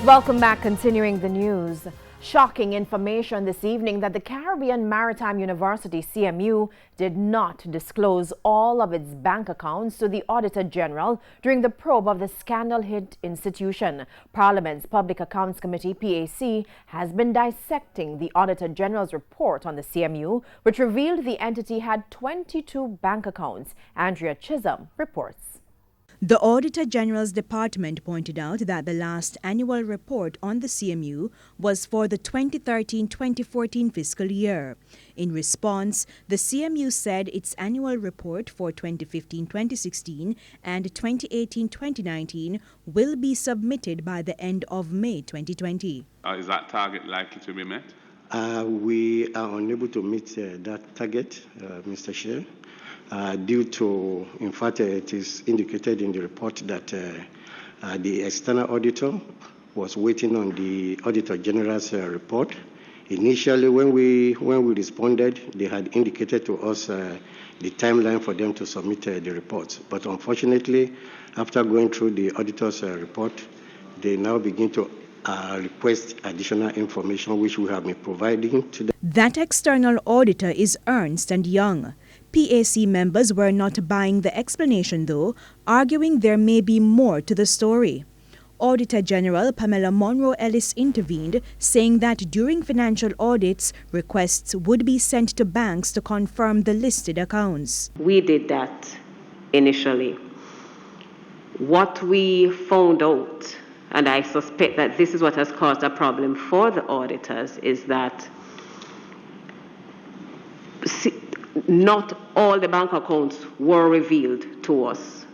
Welcome back. Continuing the news. Shocking information this evening that the Caribbean Maritime University, CMU, did not disclose all of its bank accounts to the Auditor General during the probe of the scandal-hit institution. Parliament's Public Accounts Committee, PAC, has been dissecting the Auditor General's report on the CMU, which revealed the entity had 22 bank accounts. Andrea Chisholm reports. The Auditor General's Department pointed out that the last annual report on the CMU was for the 2013-2014 fiscal year. In response, the CMU said its annual report for 2015-2016 and 2018-2019 will be submitted by the end of May 2020. Is that target likely to be met? We are unable to meet that target, Mr. Chair. Due to, in fact, it is indicated in the report that the external auditor was waiting on the Auditor General's report. Initially, when we responded, they had indicated to us the timeline for them to submit the reports. But unfortunately, after going through the auditor's report, they now begin to request additional information, which we have been providing to them. That external auditor is Ernst & Young. PAC members were not buying the explanation, though, arguing there may be more to the story. Auditor General Pamela Monroe-Ellis intervened, saying that during financial audits, requests would be sent to banks to confirm the listed accounts. We did that initially. What we found out, and I suspect that this is what has caused a problem for the auditors, is that not all the bank accounts were revealed to us.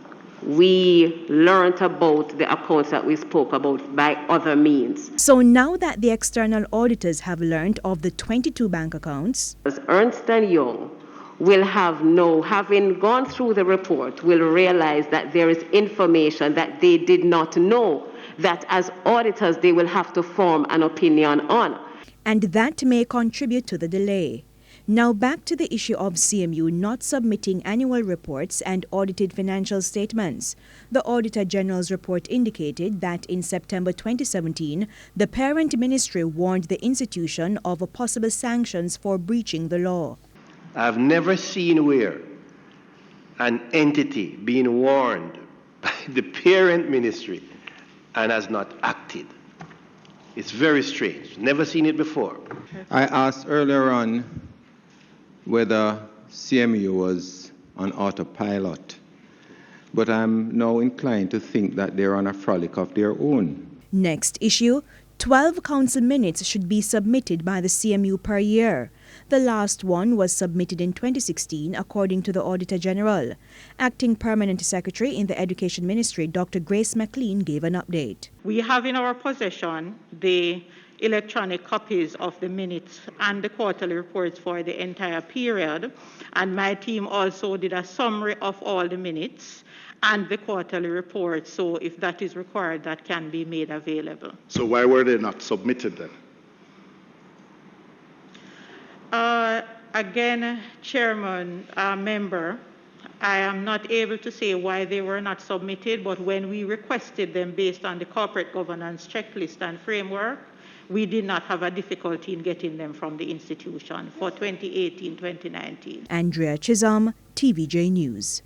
We learned about the accounts that we spoke about by other means. So now that the external auditors have learned of the 22 bank accounts, Ernst & Young will have having gone through the report, will realize that there is information that they did not know, that as auditors they will have to form an opinion on. And that may contribute to the delay. Now back to the issue of CMU not submitting annual reports and audited financial statements. The Auditor General's report indicated that in September 2017, the parent ministry warned the institution of possible sanctions for breaching the law. I've never seen where an entity being warned by the parent ministry and has not acted. It's very strange. Never seen it before. I asked earlier on whether CMU was on autopilot, but I'm now inclined to think that they're on a frolic of their own. Next issue, 12 council minutes should be submitted by the CMU per year. The last one was submitted in 2016, according to the Auditor General. Acting Permanent Secretary in the Education Ministry, Dr. Grace McLean, gave an update. We have in our possession the electronic copies of the minutes and the quarterly reports for the entire period, and my team also did a summary of all the minutes and the quarterly report, so if that is required, that can be made available. So why were they not submitted then? Again, Chairman, member, I am not able to say why they were not submitted, but when we requested them based on the corporate governance checklist and framework, we did not have a difficulty in getting them from the institution for 2018-2019. Andrea Chisholm, TVJ News.